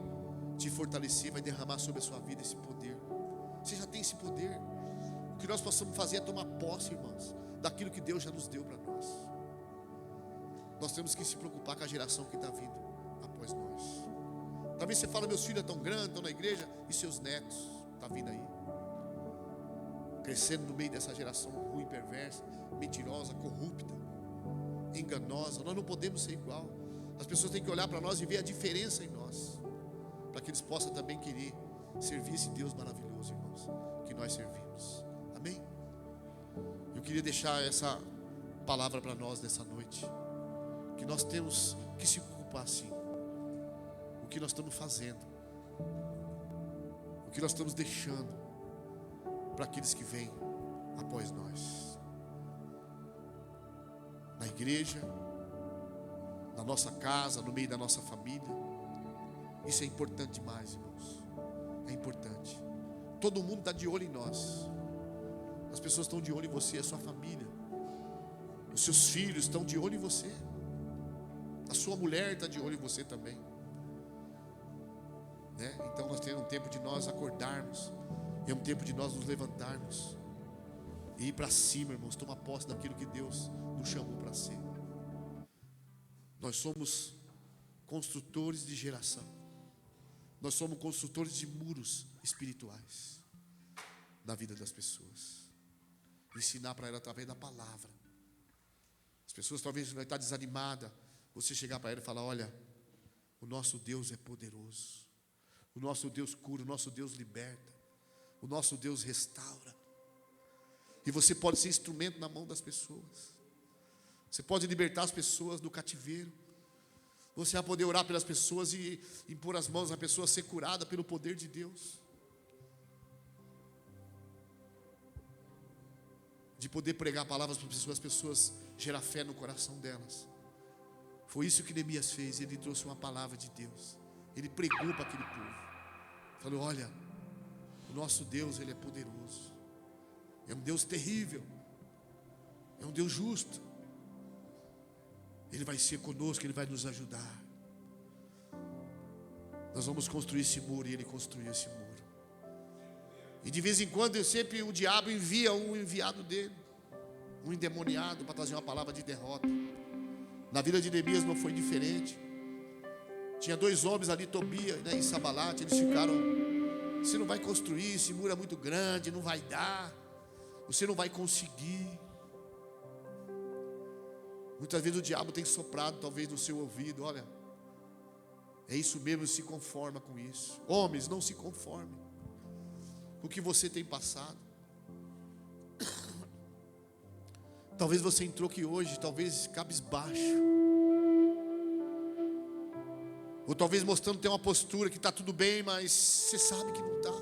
Speaker 2: te fortalecer, vai derramar sobre a sua vida esse poder. Você já tem esse poder. O que nós possamos fazer é tomar posse, irmãos, daquilo que Deus já nos deu para nós. Nós temos que se preocupar com a geração que está vindo após nós. Talvez você fala: meus filhos estão grandes, estão na igreja, e seus netos estão vindo aí. crescendo no meio dessa geração ruim, perversa, mentirosa, corrupta, enganosa. Nós não podemos ser igual. As pessoas têm que olhar para nós e ver a diferença em nós, para que eles possam também querer servir esse Deus maravilhoso, irmãos, que nós servimos. Amém? Eu queria deixar essa palavra para nós nessa noite, que nós temos que se ocupar sim, o que nós estamos fazendo, o que nós estamos deixando para aqueles que vêm após nós, na igreja, na nossa casa, no meio da nossa família. Isso é importante demais, irmãos. É importante. Todo mundo está de olho em nós. As pessoas estão de olho em você, a sua família, os seus filhos estão de olho em você, a sua mulher está de olho em você também, né? Então nós temos um tempo de nós acordarmos, é um tempo de nós nos levantarmos e ir para cima, irmãos, tomar posse daquilo que Deus nos chamou para ser. Nós somos construtores de geração. Nós somos construtores de muros espirituais na vida das pessoas. Ensinar para ela através da palavra. As pessoas talvez vai estar desanimada. Você chegar para ela e falar: olha, o nosso Deus é poderoso. O nosso Deus cura, o nosso Deus liberta. O nosso Deus restaura. E você pode ser instrumento na mão das pessoas. Você pode libertar as pessoas do cativeiro. Você vai poder orar pelas pessoas e impor as mãos na pessoa ser curada pelo poder de Deus. De poder pregar palavras para as pessoas gerar fé no coração delas. Foi isso que Neemias fez. Ele trouxe uma palavra de Deus. Ele pregou para aquele povo. Falou: olha, o nosso Deus, Ele é poderoso. É um Deus terrível. É um Deus justo. Ele vai ser conosco, Ele vai nos ajudar. Nós vamos construir esse muro. E Ele construiu esse muro. E de vez em quando o diabo envia um enviado dele, um endemoniado, para trazer uma palavra de derrota. Na vida de Neemias não foi diferente. Tinha 2 homens ali, Tobias, né, e Sambalate. Eles ficaram: você não vai construir, esse muro é muito grande, não vai dar, você não vai conseguir. Muitas vezes o diabo tem soprado talvez no seu ouvido: olha, é isso mesmo, se conforma com isso. Homens, não se conformem com o que você tem passado. Talvez você entrou aqui hoje, talvez cabisbaixo, ou talvez mostrando ter uma postura que está tudo bem, mas você sabe que não está.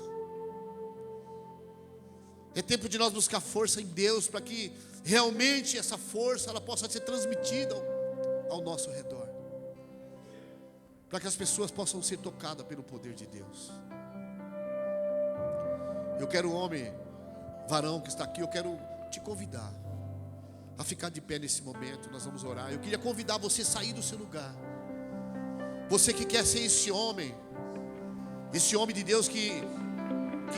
Speaker 2: É tempo de nós buscar força em Deus, para que realmente essa força ela possa ser transmitida ao nosso redor, para que as pessoas possam ser tocadas pelo poder de Deus. Eu quero, homem, varão que está aqui, eu quero te convidar a ficar de pé nesse momento. Nós vamos orar. Eu queria convidar você a sair do seu lugar. Você que quer ser esse homem de Deus que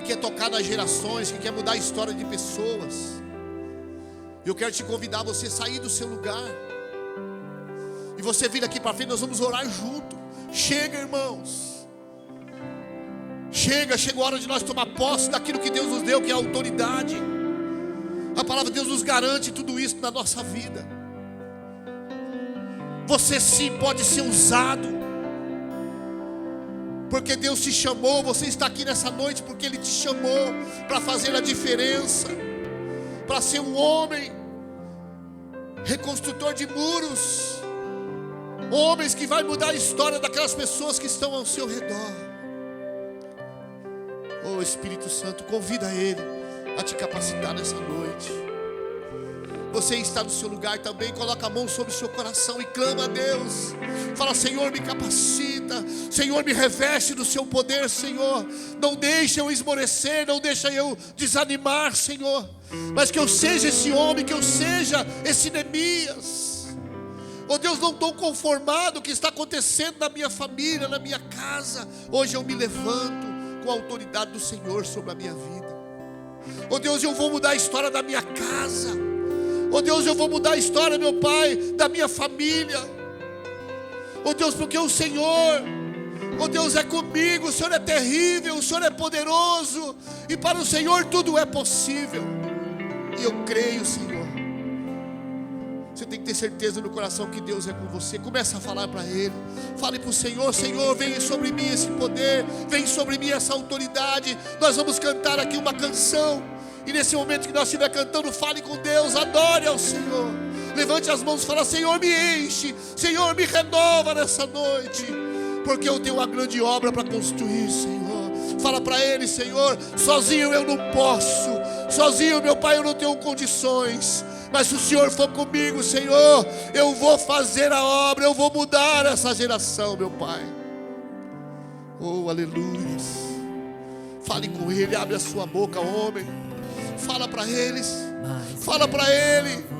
Speaker 2: quer tocar nas gerações, que quer mudar a história de pessoas. Eu quero te convidar a você sair do seu lugar e você vir aqui para frente. Nós vamos orar junto. Chega, irmãos. Chega a hora de nós tomar posse daquilo que Deus nos deu, que é a autoridade. A palavra de Deus nos garante tudo isso na nossa vida. Você sim pode ser usado, porque Deus te chamou. Você está aqui nessa noite porque Ele te chamou para fazer a diferença, para ser um homem reconstrutor de muros, homens que vai mudar a história daquelas pessoas que estão ao seu redor. Oh Espírito Santo, convida Ele a te capacitar nessa noite. Você está no seu lugar também, coloca a mão sobre o seu coração e clama a Deus. Fala: Senhor, me capacita, Senhor, me reveste do seu poder, Senhor. Não deixa eu esmorecer, não deixa eu desanimar, Senhor, mas que eu seja esse homem, que eu seja esse Neemias. Oh Deus, não estou conformado com o que está acontecendo na minha família, na minha casa. Hoje eu me levanto com a autoridade do Senhor sobre a minha vida. Oh Deus, eu vou mudar a história da minha casa. Oh Deus, eu vou mudar a história, meu Pai, da minha família. Oh Deus, porque o Senhor Oh Deus, é comigo, o Senhor é terrível, o Senhor é poderoso, e para o Senhor tudo é possível. E eu creio, Senhor. Você tem que ter certeza no coração que Deus é com você. Começa a falar para Ele. Fale para o Senhor: Senhor, vem sobre mim esse poder, vem sobre mim essa autoridade. Nós vamos cantar aqui uma canção, e nesse momento que nós estiver cantando, fale com Deus, adore ao Senhor. Levante as mãos e fala: Senhor, me enche, Senhor, me renova nessa noite, porque eu tenho uma grande obra para construir, Senhor. Fala para Ele: Senhor, sozinho eu não posso, sozinho, meu Pai, eu não tenho condições, mas se o Senhor for comigo, Senhor, eu vou fazer a obra, eu vou mudar essa geração, meu Pai. Oh, aleluia. Fale com Ele, abre a sua boca, homem. Fala para eles, fala para Ele.